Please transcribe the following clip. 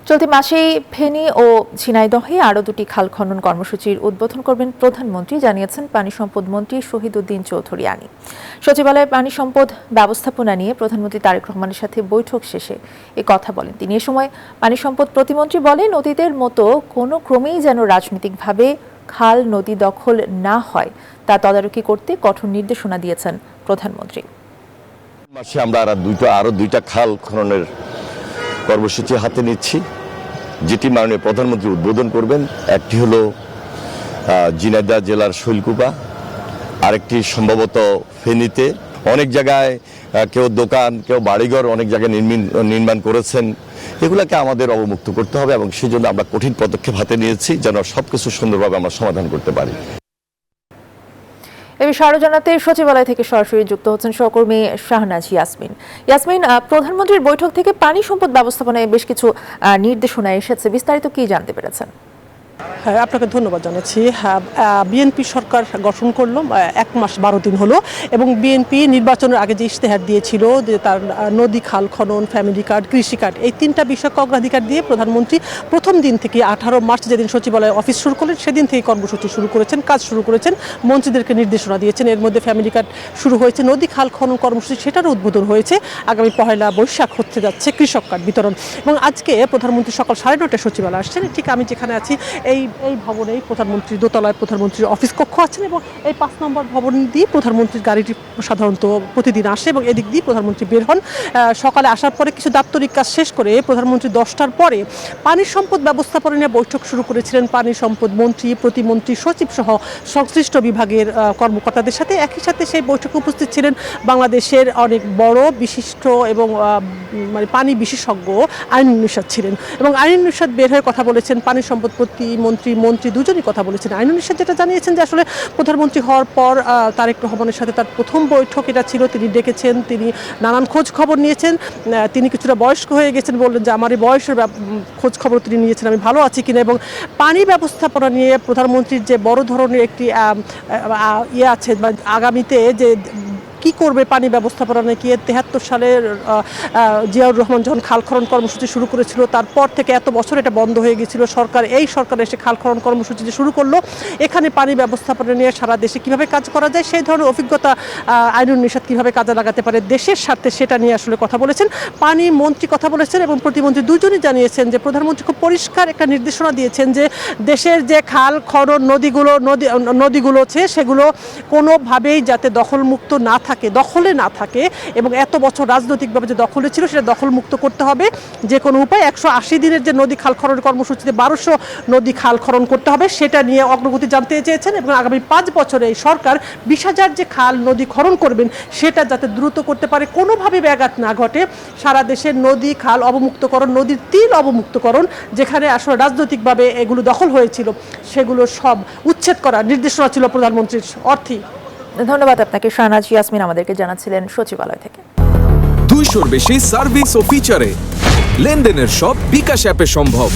চলতি মাসেই ফেনী ও ঝিনাইদহে আরও দুটি খাল খনন কর্মসূচির উদ্বোধন করবেন প্রধানমন্ত্রী, জানিয়েছেন পানি সম্পদ মন্ত্রী শহীদুদ্দীন চৌধুরী আনি। সচিবালয়ে পানি সম্পদ ব্যবস্থাপনা নিয়ে প্রধানমন্ত্রী তারেক রহমানের সাথে বৈঠক শেষে এ কথা বলেন তিনি। এ সময় পানি সম্পদ প্রতিমন্ত্রী বলেন, অতীতের মতো কোনো ক্রমেই যেন রাজনৈতিকভাবে খাল নদী দখল না হয় তা তদারকি করতে কঠোর নির্দেশনা দিয়েছেন প্রধানমন্ত্রী। মাসে আমরা আরো দুইটা খাল খননের কর্মসূচি হাতে নিচ্ছি, যেটি মাননীয় প্রধানমন্ত্রী উদ্বোধন করবেন। একটি হলো ঝিনাইদহ জেলার শৈলকুপা, আরেকটি সম্ভবত ফেনীতে। অনেক জায়গায় কেউ দোকান, কেউ বাড়িঘর অনেক জায়গায় নির্মাণ করেছেন। এগুলোকে আমাদের অবমুক্ত করতে হবে এবং সেই জন্য আমরা কঠিন পদক্ষেপ হাতে নিয়েছি যেন সবকিছু সুন্দরভাবে আমরা সমাধান করতে পারি। এ বিষয়ে আরো জানাতে সচিবালয় থেকে সরাসরি যুক্ত হচ্ছেন সহকর্মী শাহনাজ ইয়াসমিন। প্রধানমন্ত্রীর বৈঠক থেকে পানি সম্পদ ব্যবস্থাপনায় বেশ কিছু নির্দেশনা এসেছে, বিস্তারিত কি জানতে পেরেছেন? হ্যাঁ, আপনাকে ধন্যবাদ জানাচ্ছি। বিএনপি সরকার গঠন করলো 1 মাস 12 দিন হলো এবং বিএনপি নির্বাচনের আগে যে ইশতেহার দিয়েছিল যে তার নদী খাল খনন, ফ্যামিলি কার্ড, কৃষি কার্ড, এই 3টা বিষয়কে অগ্রাধিকার দিয়ে প্রধানমন্ত্রী প্রথম দিন থেকে 18 মার্চ যেদিন সচিবালয়ে অফিস শুরু করলেন সেদিন থেকে কর্মসূচি শুরু করেছেন, কাজ শুরু করেছেন, মন্ত্রীদেরকে নির্দেশনা দিয়েছেন। এর মধ্যে ফ্যামিলি কার্ড শুরু হয়েছে, নদী খাল খনন কর্মসূচি সেটারও উদ্বোধন হয়েছে। আগামী 1 বৈশাখ হতে যাচ্ছে কৃষক কার্ড বিতরণ। এবং আজকে প্রধানমন্ত্রী সকাল 9:30টায় সচিবালয়ে আসছেন। ঠিক আমি যেখানে আছি এই ভবনেই প্রধানমন্ত্রী দোতলায় প্রধানমন্ত্রীর অফিস কক্ষ আছেন এবং এই 5 নম্বর ভবন দিয়ে প্রধানমন্ত্রীর গাড়িটি সাধারণত প্রতিদিন আসে এবং এদিক দিয়ে প্রধানমন্ত্রী বের হন। সকালে আসার পরে কিছু দাপ্তরিক কাজ শেষ করে প্রধানমন্ত্রী 10টার পরে পানি সম্পদ ব্যবস্থাপনা নিয়ে বৈঠক শুরু করেছিলেন পানি সম্পদ মন্ত্রী, প্রতিমন্ত্রী, সচিব সহ সংশ্লিষ্ট বিভাগের কর্মকর্তাদের সাথে। একই সাথে সেই বৈঠকে উপস্থিত ছিলেন বাংলাদেশের অনেক বড় বিশিষ্ট এবং মানে পানি বিশেষজ্ঞ আইনুন নিশাত ছিলেন এবং আইনুন নিশাত বের হয়ে কথা বলেছেন। পানি সম্পদ প্রতিমন্ত্রী মন্ত্রী দুজনই কথা বলেছেন। আইনুন নিশাত যেটা জানিয়েছেন যে আসলে প্রধানমন্ত্রী হওয়ার পর তারেক রহমানের সাথে তার প্রথম বৈঠক এটা ছিল। তিনি ডেকেছেন, তিনি নানান খোঁজ খবর নিয়েছেন। তিনি কিছুটা বয়স্ক হয়ে গেছেন, বললেন যে আমার এই বয়সের খোঁজ খবর তিনি নিয়েছেন, আমি ভালো আছি কিনা। এবং পানি ব্যবস্থাপনা নিয়ে প্রধানমন্ত্রীর যে বড় ধরনের একটি ইয়ে আছে আগামীতে যে কি করবে পানি ব্যবস্থাপনা নাকি 73 সালের জিয়াউর রহমান যখন খাল খনন কর্মসূচি শুরু করেছিল তারপর থেকে এত বছর এটা বন্ধ হয়ে গিয়েছিল। এই সরকার এসে খাল খনন কর্মসূচি শুরু করলো। এখানে পানি ব্যবস্থাপনা নিয়ে সারা দেশে কিভাবে কাজ করা যায় সেই ধরনের অভিজ্ঞতা আইনুন নিশাত কিভাবে কাজে লাগাতে পারে দেশের স্বার্থে সেটা নিয়ে আসলে কথা বলেছেন। পানি মন্ত্রী কথা বলেছেন এবং প্রতিমন্ত্রী দুজনই জানিয়েছেন যে প্রধানমন্ত্রী খুব পরিষ্কার একটা নির্দেশনা দিয়েছেন যে দেশের যে খাল খনন নদীগুলো আছে সেগুলো কোনোভাবেই যাতে দখলমুক্ত না থাকে, দখলে না থাকে এবং এত বছর রাজনৈতিকভাবে যে দখলে ছিল সেটা দখলমুক্ত করতে হবে যে কোনো উপায়। 180 দিনের যে নদী খাল খনন কর্মসূচিতে 1200 নদী খাল খনন করতে হবে সেটা নিয়ে অগ্রগতি জানতে চেয়েছেন এবং আগামী 5 বছরে এই সরকার 20,000 যে খাল নদী খনন করবেন সেটা যাতে দ্রুত করতে পারে, কোনোভাবে ব্যাঘাত না ঘটে। সারা দেশের নদী খাল অবমুক্তকরণ, নদীর তীর অবমুক্তকরণ, যেখানে আসলে রাজনৈতিকভাবে এগুলো দখল হয়েছিল সেগুলো সব উচ্ছেদ করার নির্দেশনা ছিল প্রধানমন্ত্রীর অর্থে। ধন্যবাদ আপনাকে। শাহনাজ ইয়াসমিন আমাদেরকে জানাচ্ছিলেন সচিবালয় থেকে। 200-র বেশি সার্ভিস ও ফিচারে লেনদেনের সব বিকাশ অ্যাপে সম্ভব।